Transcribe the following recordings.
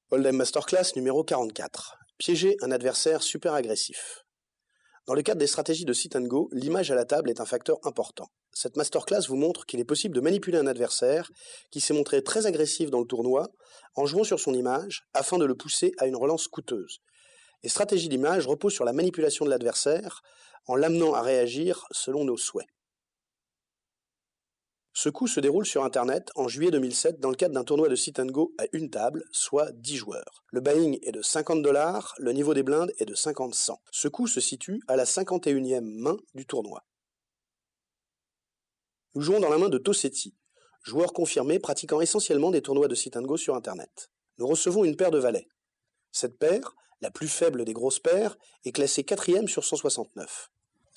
Hold'em Masterclass numéro 44. Piéger un adversaire super agressif. Dans le cadre des stratégies de sit and go, l'image à la table est un facteur important. Cette masterclass vous montre qu'il est possible de manipuler un adversaire qui s'est montré très agressif dans le tournoi en jouant sur son image afin de le pousser à une relance coûteuse. Les stratégies d'image reposent sur la manipulation de l'adversaire en l'amenant à réagir selon nos souhaits. Ce coup se déroule sur Internet en juillet 2007 dans le cadre d'un tournoi de sit and go à une table, soit 10 joueurs. Le buy-in est de $50, le niveau des blindes est de 50-100. Ce coup se situe à la 51e main du tournoi. Nous jouons dans la main de Tosetti, joueur confirmé pratiquant essentiellement des tournois de sit and go sur Internet. Nous recevons une paire de valets. Cette paire, la plus faible des grosses paires, est classée 4e sur 169.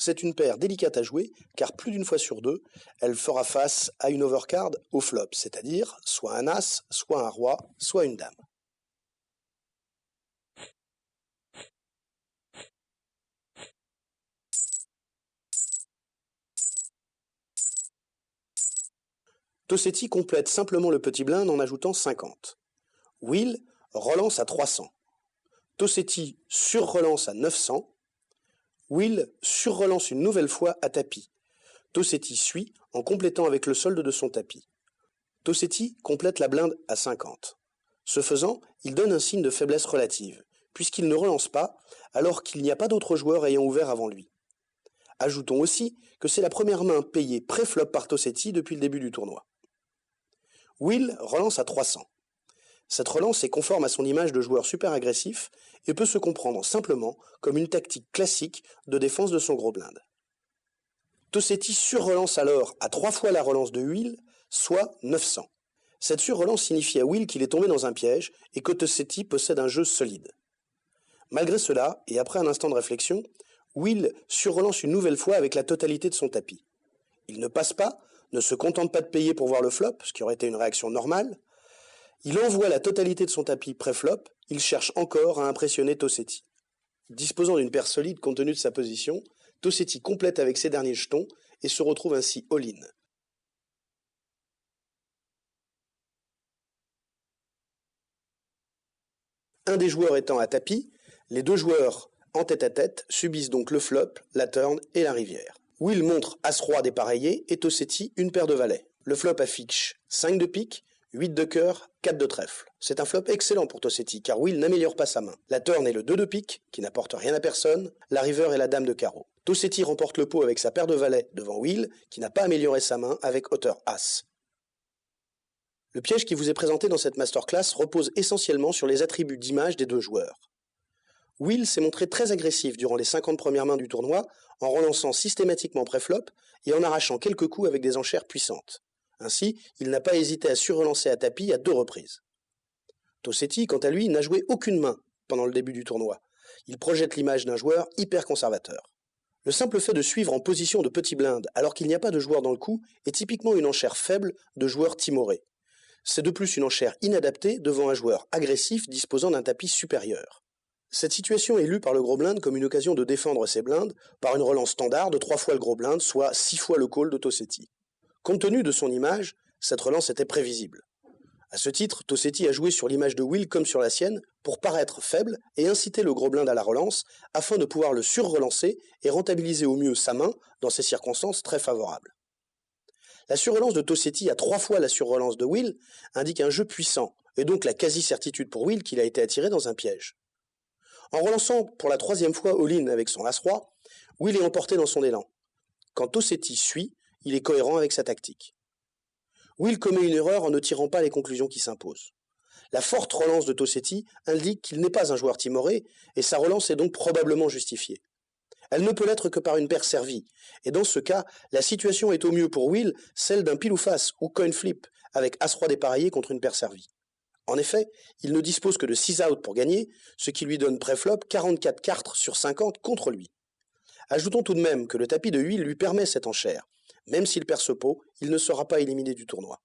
C'est une paire délicate à jouer, car plus d'une fois sur deux, elle fera face à une overcard au flop, c'est-à-dire soit un as, soit un roi, soit une dame. Tosetti complète simplement le petit blind en ajoutant 50. Will relance à 300. Tosetti surrelance à 900. Will surrelance une nouvelle fois à tapis. Tosetti suit en complétant avec le solde de son tapis. Tosetti complète la blinde à 50. Ce faisant, il donne un signe de faiblesse relative, puisqu'il ne relance pas, alors qu'il n'y a pas d'autres joueurs ayant ouvert avant lui. Ajoutons aussi que c'est la première main payée pré-flop par Tosetti depuis le début du tournoi. Will relance à 300. Cette relance est conforme à son image de joueur super agressif et peut se comprendre simplement comme une tactique classique de défense de son gros blind. Tosetti surrelance alors à 3 fois la relance de Will, soit 900. Cette surrelance signifie à Will qu'il est tombé dans un piège et que Tosetti possède un jeu solide. Malgré cela, et après un instant de réflexion, Will surrelance une nouvelle fois avec la totalité de son tapis. Il ne passe pas, ne se contente pas de payer pour voir le flop, ce qui aurait été une réaction normale. Il envoie la totalité de son tapis pré-flop, il cherche encore à impressionner Tosetti. Disposant d'une paire solide compte tenu de sa position, Tosetti complète avec ses derniers jetons et se retrouve ainsi all-in. Un des joueurs étant à tapis, les deux joueurs en tête-à-tête subissent donc le flop, la turn et la rivière. Will montre As-Roi dépareillé et Tosetti une paire de valets. Le flop affiche 5 de pique, 8 de cœur, 4 de trèfle. C'est un flop excellent pour Tosetti, car Will n'améliore pas sa main. La turn est le 2 de pique, qui n'apporte rien à personne, la river est la dame de carreau. Tosetti remporte le pot avec sa paire de valets devant Will, qui n'a pas amélioré sa main avec hauteur As. Le piège qui vous est présenté dans cette masterclass repose essentiellement sur les attributs d'image des deux joueurs. Will s'est montré très agressif durant les 50 premières mains du tournoi, en relançant systématiquement pré-flop et en arrachant quelques coups avec des enchères puissantes. Ainsi, il n'a pas hésité à surrelancer à tapis à 2 reprises. Tosetti, quant à lui, n'a joué aucune main pendant le début du tournoi. Il projette l'image d'un joueur hyper conservateur. Le simple fait de suivre en position de petit blind alors qu'il n'y a pas de joueur dans le coup est typiquement une enchère faible de joueur timoré. C'est de plus une enchère inadaptée devant un joueur agressif disposant d'un tapis supérieur. Cette situation est lue par le gros blind comme une occasion de défendre ses blindes par une relance standard de 3 fois le gros blind, soit 6 fois le call de Tosetti. Compte tenu de son image, cette relance était prévisible. À ce titre, Tosetti a joué sur l'image de Will comme sur la sienne pour paraître faible et inciter le gros blind à la relance afin de pouvoir le surrelancer et rentabiliser au mieux sa main dans ces circonstances très favorables. La surrelance de Tosetti à 3 fois la surrelance de Will indique un jeu puissant et donc la quasi-certitude pour Will qu'il a été attiré dans un piège. En relançant pour la 3e fois all-in avec son As-Roi, Will est emporté dans son élan. Quand Tosetti suit, il est cohérent avec sa tactique. Will commet une erreur en ne tirant pas les conclusions qui s'imposent. La forte relance de Tosetti indique qu'il n'est pas un joueur timoré et sa relance est donc probablement justifiée. Elle ne peut l'être que par une paire servie, et dans ce cas, la situation est au mieux pour Will celle d'un pile ou face ou coin flip avec As-Roi dépareillé contre une paire servie. En effet, il ne dispose que de 6 outs pour gagner, ce qui lui donne pré-flop 44 cartes sur 50 contre lui. Ajoutons tout de même que le tapis de Will lui permet cette enchère. Même s'il perd ce pot, il ne sera pas éliminé du tournoi.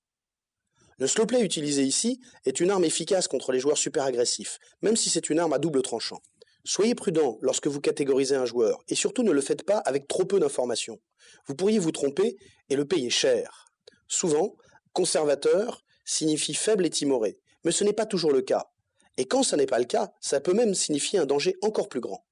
Le slow play utilisé ici est une arme efficace contre les joueurs super agressifs, même si c'est une arme à double tranchant. Soyez prudent lorsque vous catégorisez un joueur, et surtout ne le faites pas avec trop peu d'informations. Vous pourriez vous tromper et le payer cher. Souvent, conservateur signifie faible et timoré, mais ce n'est pas toujours le cas. Et quand ça n'est pas le cas, ça peut même signifier un danger encore plus grand.